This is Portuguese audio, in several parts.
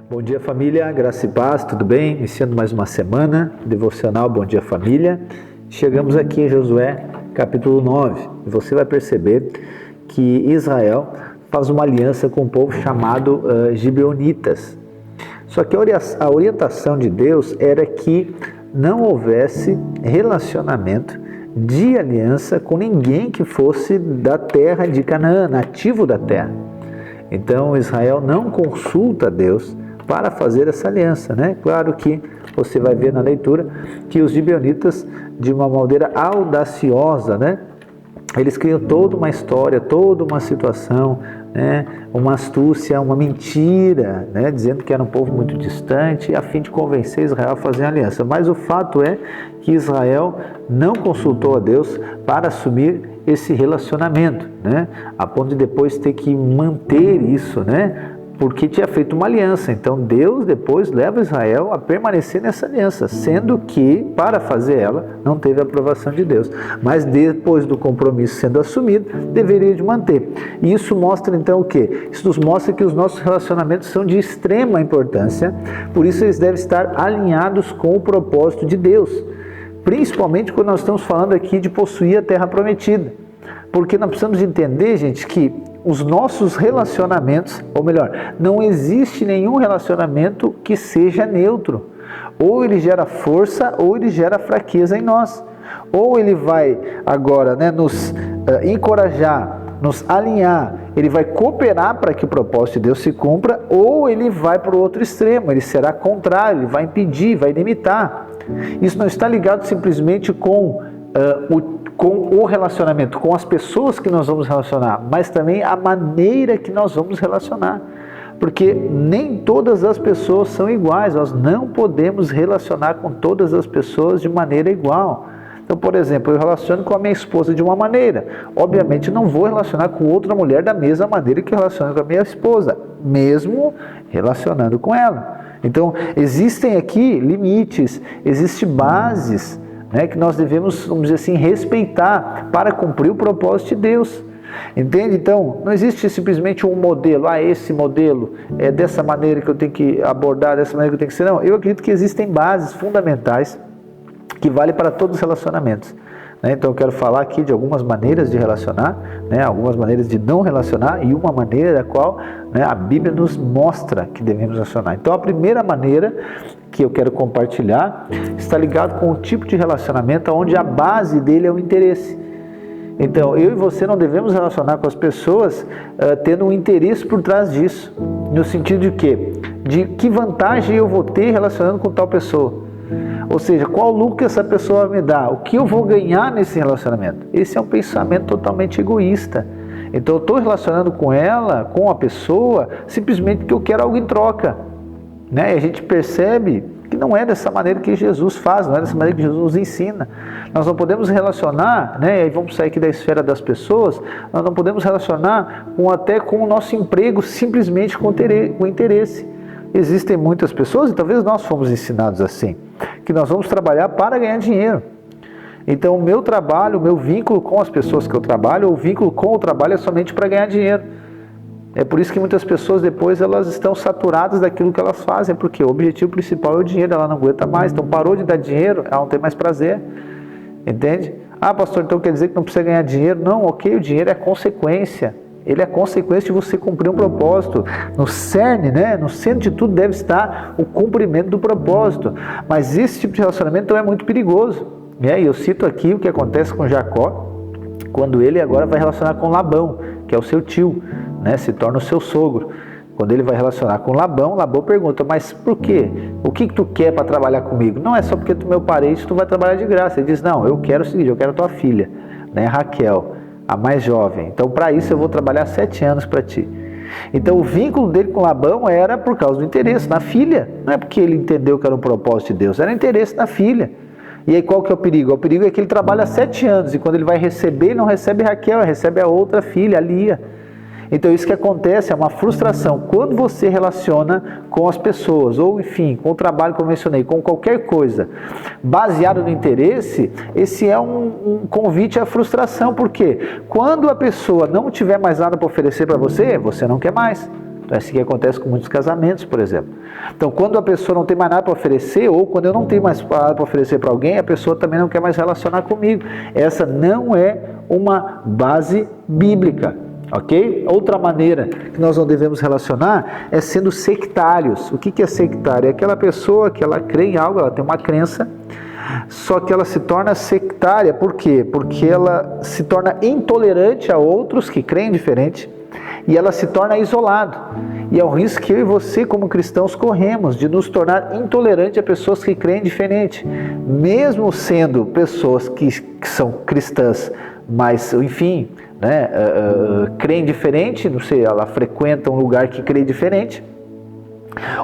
Bom dia, família, graça e paz, tudo bem? Iniciando mais uma semana, devocional Bom Dia Família. Chegamos aqui em Josué, capítulo 9, e você vai perceber que Israel faz uma aliança com um povo chamado Gibeonitas. Só que a orientação de Deus era que não houvesse relacionamento de aliança com ninguém que fosse da terra de Canaã, nativo da terra. Então Israel não consulta Deus para fazer essa aliança, né? Claro que você vai ver na leitura que os gibeonitas, de uma maneira audaciosa, né? Eles criam toda uma história, toda uma situação, né? Uma astúcia, uma mentira, né? Dizendo que era um povo muito distante, a fim de convencer Israel a fazer a aliança. Mas o fato é que Israel não consultou a Deus para assumir esse relacionamento, né? A ponto de depois ter que manter isso, né? Porque tinha feito uma aliança. Então Deus depois leva Israel a permanecer nessa aliança, sendo que para fazer ela não teve a aprovação de Deus, mas depois do compromisso sendo assumido, deveria de manter. E isso mostra então o quê? Isso nos mostra que os nossos relacionamentos são de extrema importância, por isso eles devem estar alinhados com o propósito de Deus, principalmente quando nós estamos falando aqui de possuir a terra prometida. Porque nós precisamos entender, gente, que os nossos relacionamentos, ou melhor, não existe nenhum relacionamento que seja neutro. Ou ele gera força, ou ele gera fraqueza em nós. Ou ele vai agora, né, nos encorajar, nos alinhar, ele vai cooperar para que o propósito de Deus se cumpra, ou ele vai para o outro extremo, ele será contrário, ele vai impedir, vai limitar. Isso não está ligado simplesmente com o relacionamento, com as pessoas que nós vamos relacionar, mas também a maneira que nós vamos relacionar. Porque nem todas as pessoas são iguais, nós não podemos relacionar com todas as pessoas de maneira igual. Então, por exemplo, eu relaciono com a minha esposa de uma maneira, obviamente não vou relacionar com outra mulher da mesma maneira que eu relaciono com a minha esposa, mesmo relacionando com ela. Então, existem aqui limites, existem bases, né, que nós devemos, vamos dizer assim, respeitar para cumprir o propósito de Deus. Entende? Então, não existe simplesmente um modelo, esse modelo é dessa maneira que eu tenho que abordar, dessa maneira que eu tenho que ser. Não, eu acredito que existem bases fundamentais que valem para todos os relacionamentos. Então eu quero falar aqui de algumas maneiras de relacionar, né, algumas maneiras de não relacionar e uma maneira da qual, né, a Bíblia nos mostra que devemos relacionar. Então a primeira maneira que eu quero compartilhar está ligado com o tipo de relacionamento onde a base dele é o interesse. Então eu e você não devemos relacionar com as pessoas tendo um interesse por trás disso, no sentido de quê? De que vantagem eu vou ter relacionando com tal pessoa. Ou seja, qual lucro que essa pessoa me dá? O que eu vou ganhar nesse relacionamento? Esse é um pensamento totalmente egoísta. Então eu estou relacionando com ela, com a pessoa, simplesmente porque eu quero algo em troca, né? E a gente percebe que não é dessa maneira que Jesus faz, não é dessa maneira que Jesus nos ensina. Nós não podemos relacionar, né? E aí vamos sair aqui da esfera das pessoas, nós não podemos relacionar até com o nosso emprego simplesmente com interesse. Existem muitas pessoas, e talvez nós fomos ensinados assim, que nós vamos trabalhar para ganhar dinheiro. Então o meu trabalho, o meu vínculo com as pessoas que eu trabalho, o vínculo com o trabalho é somente para ganhar dinheiro. É por isso que muitas pessoas depois elas estão saturadas daquilo que elas fazem, porque o objetivo principal é o dinheiro, ela não aguenta mais, então parou de dar dinheiro, ela não tem mais prazer. Entende? Pastor, então quer dizer que não precisa ganhar dinheiro? Não, ok, o dinheiro é consequência. Ele é consequência de você cumprir um propósito. No cerne, né? No centro de tudo deve estar o cumprimento do propósito. Mas esse tipo de relacionamento é muito perigoso. E eu cito aqui o que acontece com Jacó, quando ele agora vai relacionar com Labão, que é o seu tio, né? Se torna o seu sogro. Quando ele vai relacionar com Labão, Labão pergunta, mas por quê? O que tu quer para trabalhar comigo? Não é só porque tu é meu parente, tu vai trabalhar de graça. Ele diz, não, eu quero o seguinte, eu quero a tua filha, né? Raquel, a mais jovem. Então, para isso eu vou trabalhar 7 anos para ti. Então, o vínculo dele com Labão era por causa do interesse na filha. Não é porque ele entendeu que era um propósito de Deus, era interesse na filha. E aí, qual que é o perigo? O perigo é que ele trabalha 7 anos e quando ele vai receber, ele não recebe Raquel, ele recebe a outra filha, a Lia. Então isso que acontece é uma frustração. Quando você relaciona com as pessoas, ou enfim, com o trabalho que eu mencionei, com qualquer coisa baseado no interesse, esse é um convite à frustração. Porque quando a pessoa não tiver mais nada para oferecer para você, você não quer mais. Então é assim que acontece com muitos casamentos, por exemplo. Então quando a pessoa não tem mais nada para oferecer, ou quando eu não tenho mais nada para oferecer para alguém, a pessoa também não quer mais relacionar comigo. Essa não é uma base bíblica, ok? Outra maneira que nós não devemos relacionar é sendo sectários. O que é sectário? É aquela pessoa que ela crê em algo, ela tem uma crença, só que ela se torna sectária. Por quê? Porque ela se torna intolerante a outros que creem diferente e ela se torna isolado. E é o risco que eu e você, como cristãos, corremos de nos tornar intolerantes a pessoas que creem diferente, mesmo sendo pessoas que são cristãs, mas, enfim, né, creem diferente, não sei, ela frequenta um lugar que crê diferente,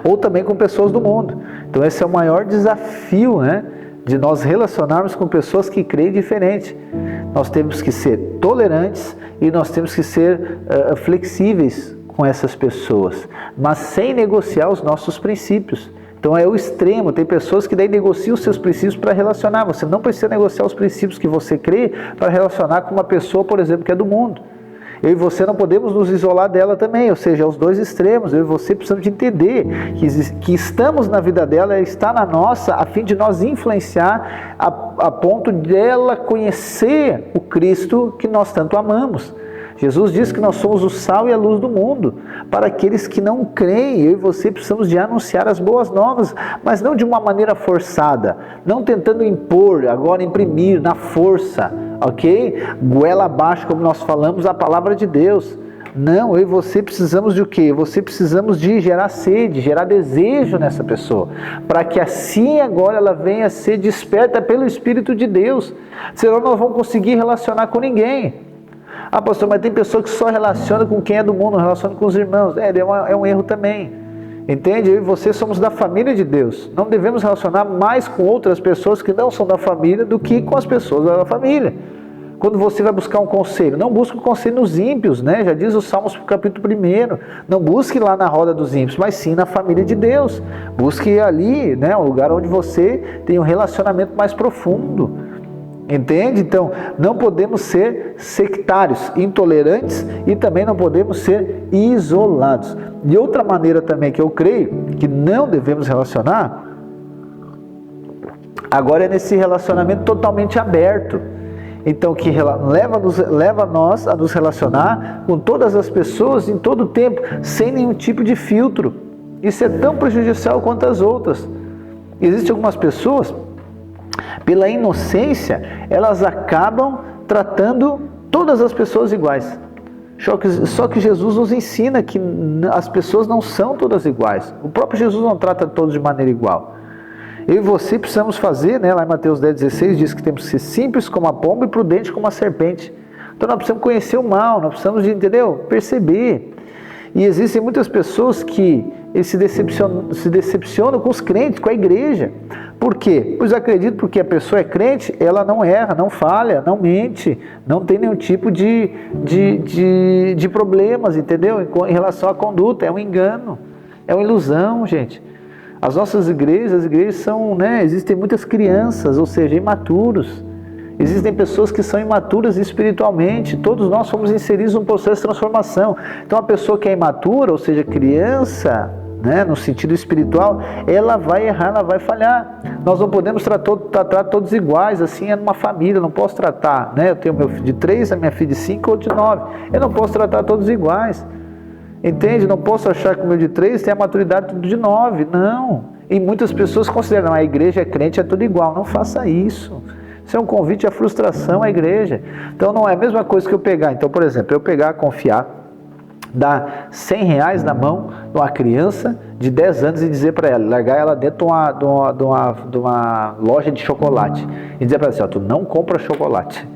ou também com pessoas do mundo. Então esse é o maior desafio, né, de nós relacionarmos com pessoas que creem diferente. Nós temos que ser tolerantes e nós temos que ser flexíveis com essas pessoas, mas sem negociar os nossos princípios. Então é o extremo. Tem pessoas que daí negociam os seus princípios para relacionar. Você não precisa negociar os princípios que você crê para relacionar com uma pessoa, por exemplo, que é do mundo. Eu e você não podemos nos isolar dela também, ou seja, os dois extremos. Eu e você precisamos de entender que estamos na vida dela, ela está na nossa, a fim de nós influenciar a ponto dela conhecer o Cristo que nós tanto amamos. Jesus diz que nós somos o sal e a luz do mundo. Para aqueles que não creem, eu e você precisamos de anunciar as boas novas, mas não de uma maneira forçada, não tentando impor, agora imprimir na força, ok? Goela abaixo, como nós falamos, a palavra de Deus. Não, eu e você precisamos de o quê? Você precisamos de gerar sede, gerar desejo nessa pessoa, para que assim agora ela venha a ser desperta pelo Espírito de Deus. Senão nós não vamos conseguir relacionar com ninguém. Ah, pastor, mas tem pessoa que só relaciona com quem é do mundo, não relaciona com os irmãos. É um erro também. Entende? Eu e você somos da família de Deus. Não devemos relacionar mais com outras pessoas que não são da família do que com as pessoas da família. Quando você vai buscar um conselho, não busque o conselho nos ímpios, né? Já diz o Salmos capítulo 1. Não busque lá na roda dos ímpios, mas sim na família de Deus. Busque ali, né, um lugar onde você tem um relacionamento mais profundo. Entende? Então, não podemos ser sectários, intolerantes e também não podemos ser isolados. E outra maneira também que eu creio que não devemos relacionar, agora é nesse relacionamento totalmente aberto. Então, que leva nós a nos relacionar com todas as pessoas em todo o tempo, sem nenhum tipo de filtro. Isso é tão prejudicial quanto as outras. Existem algumas pessoas, pela inocência, elas acabam tratando todas as pessoas iguais. Só que Jesus nos ensina que as pessoas não são todas iguais. O próprio Jesus não trata todos de maneira igual. Eu e você precisamos fazer, né, lá em Mateus 10,16 diz que temos que ser simples como a pomba e prudente como a serpente. Então nós precisamos conhecer o mal, nós precisamos de, entendeu? Perceber. E existem muitas pessoas que se decepcionam com os crentes, com a igreja. Por quê? Pois acredito porque a pessoa é crente, ela não erra, não falha, não mente, não tem nenhum tipo de problemas, entendeu? Em relação à conduta, é um engano, é uma ilusão, gente. As nossas igrejas, as igrejas são, né, existem muitas crianças, ou seja, imaturos. Existem pessoas que são imaturas espiritualmente. Todos nós fomos inseridos num processo de transformação. Então a pessoa que é imatura, ou seja, criança, né, no sentido espiritual, ela vai errar, ela vai falhar. Nós não podemos tratar todos iguais, assim é numa família, eu não posso tratar, né, eu tenho meu filho de 3, a minha filha de 5 ou de 9, eu não posso tratar todos iguais, entende? Não posso achar que o meu de 3 tem a maturidade de 9, não. E muitas pessoas consideram, a igreja é crente, é tudo igual. Não faça isso. Isso é um convite à frustração à igreja. Então não é a mesma coisa que eu pegar. Então, por exemplo, eu pegar, confiar, dar R$100 na mão de uma criança de 10 anos e dizer para ela, largar ela dentro de uma loja de chocolate e dizer para ela assim, ó, tu não compra chocolate.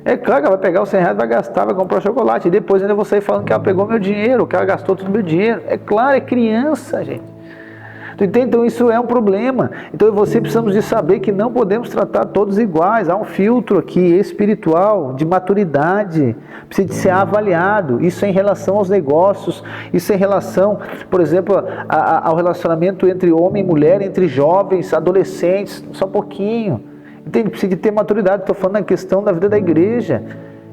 É claro que ela vai pegar os R$100, vai gastar, vai comprar chocolate e depois ainda vou sair falando que ela pegou meu dinheiro, que ela gastou todo o meu dinheiro. É claro, é criança, gente. Então isso é um problema. Então você precisamos de saber que não podemos tratar todos iguais. Há um filtro aqui espiritual, de maturidade, precisa de ser avaliado. Isso é em relação aos negócios, isso é em relação, por exemplo, ao relacionamento entre homem e mulher, entre jovens, adolescentes, só um pouquinho. Entende? Precisa de ter maturidade. Estou falando na questão da vida da igreja.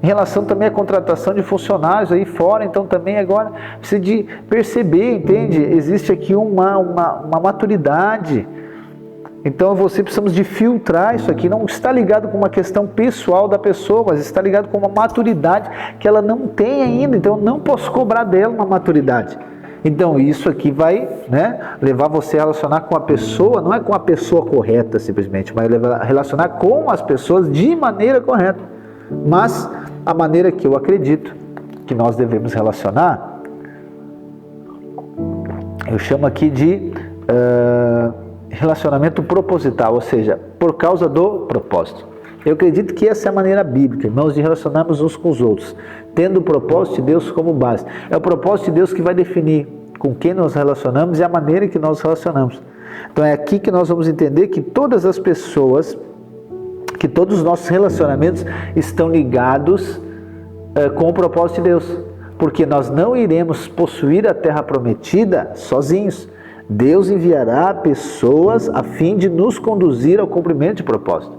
Em relação também à contratação de funcionários aí fora, então também agora precisa de perceber, entende? Existe aqui uma maturidade. Então você precisamos de filtrar isso aqui, não está ligado com uma questão pessoal da pessoa, mas está ligado com uma maturidade que ela não tem ainda, então eu não posso cobrar dela uma maturidade. Então isso aqui vai, né, levar você a relacionar com a pessoa, não é com a pessoa correta simplesmente, mas relacionar com as pessoas de maneira correta. Mas a maneira que eu acredito que nós devemos relacionar, eu chamo aqui de relacionamento proposital, ou seja, por causa do propósito. Eu acredito que essa é a maneira bíblica, irmãos, de relacionarmos uns com os outros, tendo o propósito de Deus como base. É o propósito de Deus que vai definir com quem nós relacionamos e a maneira que nós relacionamos. Então é aqui que nós vamos entender que todas as pessoas, que todos os nossos relacionamentos estão ligados com o propósito de Deus, porque nós não iremos possuir a terra prometida sozinhos. Deus enviará pessoas a fim de nos conduzir ao cumprimento de propósito.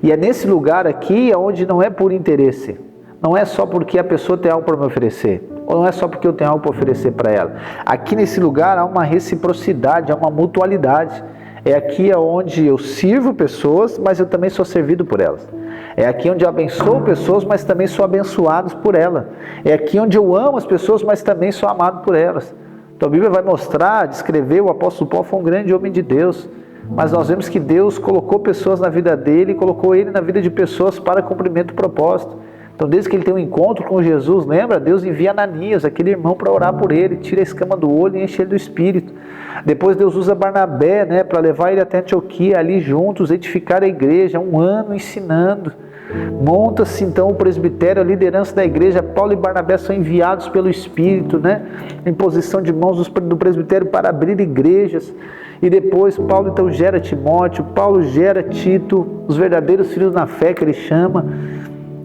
E é nesse lugar aqui onde não é por interesse, não é só porque a pessoa tem algo para me oferecer, ou não é só porque eu tenho algo para oferecer para ela. Aqui nesse lugar há uma reciprocidade, há uma mutualidade. É aqui onde eu sirvo pessoas, mas eu também sou servido por elas. É aqui onde eu abençoo pessoas, mas também sou abençoado por elas. É aqui onde eu amo as pessoas, mas também sou amado por elas. Então a Bíblia vai mostrar, descrever, o apóstolo Paulo foi um grande homem de Deus, mas nós vemos que Deus colocou pessoas na vida dele, colocou ele na vida de pessoas para cumprimento do propósito. Então desde que ele tem um encontro com Jesus, lembra? Deus envia Ananias, aquele irmão, para orar por ele, tira a escama do olho e enche ele do Espírito. Depois Deus usa Barnabé, né, para levar ele até Antioquia, ali juntos, edificar a igreja, 1 ano ensinando. Monta-se então o presbitério, a liderança da igreja. Paulo e Barnabé são enviados pelo Espírito, né, em posição de mãos do presbitério para abrir igrejas. E depois Paulo então gera Timóteo, Paulo gera Tito, os verdadeiros filhos na fé que ele chama.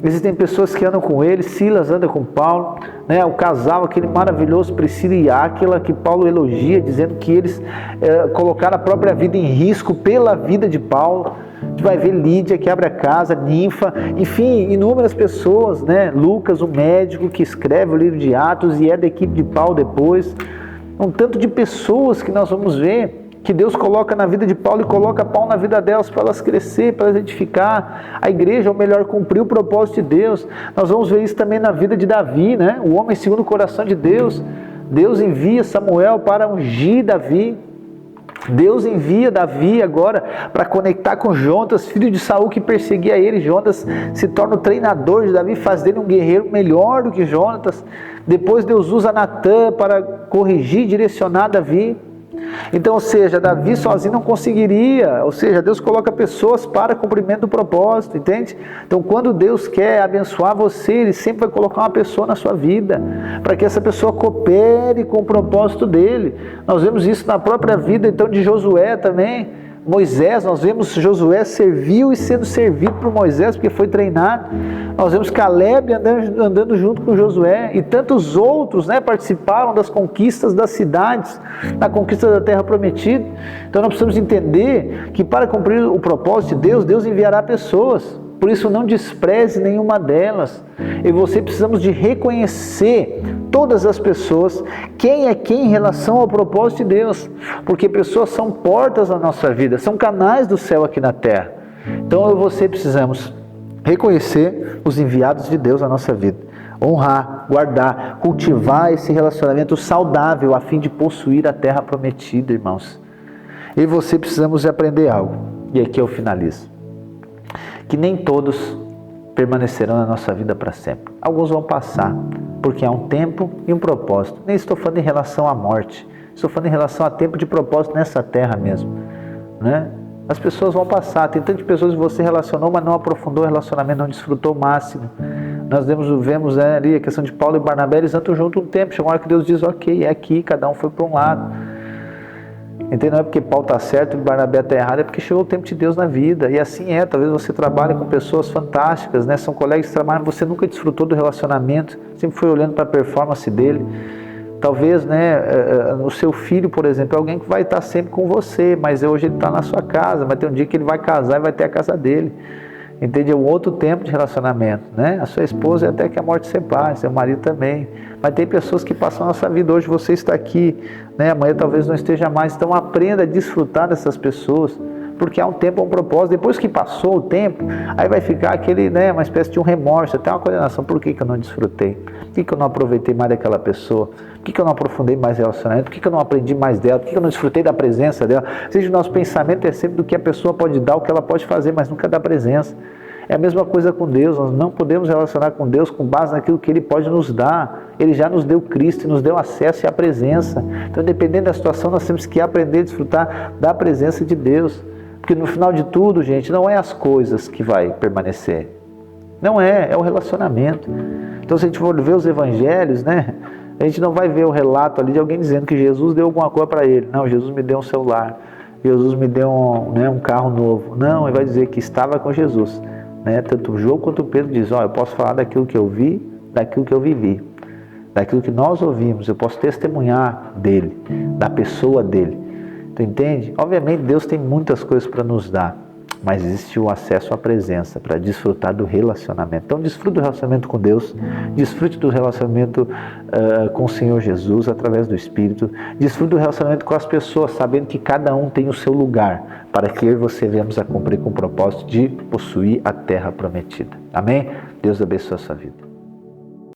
Existem pessoas que andam com ele, Silas anda com Paulo, né? O casal, aquele maravilhoso Priscila e Áquila, que Paulo elogia, dizendo que eles colocaram a própria vida em risco pela vida de Paulo. A gente vai ver Lídia, que abre a casa, Ninfa, enfim, inúmeras pessoas, né? Lucas, o médico, que escreve o livro de Atos e é da equipe de Paulo depois. Um tanto de pessoas que nós vamos ver, que Deus coloca na vida de Paulo e coloca Paulo na vida delas para elas crescer, para elas edificar a igreja, ou melhor, cumprir o propósito de Deus. Nós vamos ver isso também na vida de Davi, né? O homem segundo o coração de Deus. Deus envia Samuel para ungir Davi. Deus envia Davi agora para conectar com Jonatas, filho de Saul, que perseguia ele. Jonatas se torna o treinador de Davi, faz dele um guerreiro melhor do que Jonatas. Depois Deus usa Natã para corrigir e direcionar Davi. Então, ou seja, Davi sozinho não conseguiria, ou seja, Deus coloca pessoas para cumprimento do propósito, entende? Então, quando Deus quer abençoar você, Ele sempre vai colocar uma pessoa na sua vida, para que essa pessoa coopere com o propósito dEle. Nós vemos isso na própria vida, então, de Josué também. Moisés, nós vemos Josué serviu e sendo servido por Moisés, porque foi treinado. Nós vemos Caleb andando junto com Josué, e tantos outros, né, participaram das conquistas das cidades, da conquista da terra prometida. Então nós precisamos entender que para cumprir o propósito de Deus, Deus enviará pessoas. Por isso não despreze nenhuma delas. E você precisamos de reconhecer todas as pessoas, quem é quem em relação ao propósito de Deus. Porque pessoas são portas na nossa vida, são canais do céu aqui na terra. Então eu e você precisamos reconhecer os enviados de Deus na nossa vida. Honrar, guardar, cultivar esse relacionamento saudável a fim de possuir a terra prometida, irmãos. E você precisamos de aprender algo. E aqui eu finalizo. Que nem todos permanecerão na nossa vida para sempre. Alguns vão passar, porque há um tempo e um propósito. Nem estou falando em relação à morte, estou falando em relação a tempo de propósito nessa terra mesmo, né? As pessoas vão passar, tem tantas pessoas que você relacionou, mas não aprofundou o relacionamento, não desfrutou o máximo. Nós vemos, né, ali a questão de Paulo e Barnabé, eles andam junto um tempo, chegou uma hora que Deus diz, ok, é aqui, cada um foi para um lado. Entende? Não é porque Paulo está certo e Barnabé está errado, é porque chegou o tempo de Deus na vida. E assim é, talvez você trabalhe com pessoas fantásticas, né? São colegas que trabalham, você nunca desfrutou do relacionamento, sempre foi olhando para a performance dele. Talvez, né, o seu filho, por exemplo, é alguém que vai estar sempre com você, mas hoje ele está na sua casa, vai ter um dia que ele vai casar e vai ter a casa dele. entende? É um outro tempo de relacionamento, né? A sua esposa é até que a morte separe, seu marido também. Mas tem pessoas que passam a nossa vida. Hoje você está aqui, né? Amanhã talvez não esteja mais. Então aprenda a desfrutar dessas pessoas, porque há um tempo, há um propósito. Depois que passou o tempo, aí vai ficar aquele, né, uma espécie de um remorso, até uma condenação. Por que eu não desfrutei? Por que eu não aproveitei mais daquela pessoa? Por que eu não aprofundei mais relacionamento? Por que eu não aprendi mais dela? Por que eu não desfrutei da presença dela? Ou seja, o nosso pensamento é sempre do que a pessoa pode dar, o que ela pode fazer, mas nunca da presença. É a mesma coisa com Deus. Nós não podemos relacionar com Deus com base naquilo que Ele pode nos dar. Ele já nos deu Cristo e nos deu acesso à presença. Então, dependendo da situação, nós temos que aprender a desfrutar da presença de Deus. Porque no final de tudo, gente, não é as coisas que vai permanecer. Não é o relacionamento. Então, se a gente for ver os evangelhos, né, a gente não vai ver o relato ali de alguém dizendo que Jesus deu alguma coisa para ele. Não, Jesus me deu um celular. Jesus me deu um carro novo. Não, ele vai dizer que estava com Jesus. Né? Tanto o João quanto o Pedro diz, eu posso falar daquilo que eu vi, daquilo que eu vivi. Daquilo que nós ouvimos. Eu posso testemunhar dele, da pessoa dele. Tu entende? Obviamente Deus tem muitas coisas para nos dar, mas existe o acesso à presença para desfrutar do relacionamento. Então desfrute do relacionamento com Deus, desfrute do relacionamento com o Senhor Jesus através do Espírito, desfrute do relacionamento com as pessoas, sabendo que cada um tem o seu lugar, para que eu e você venhamos a cumprir com o propósito de possuir a terra prometida. Amém? Deus abençoe a sua vida.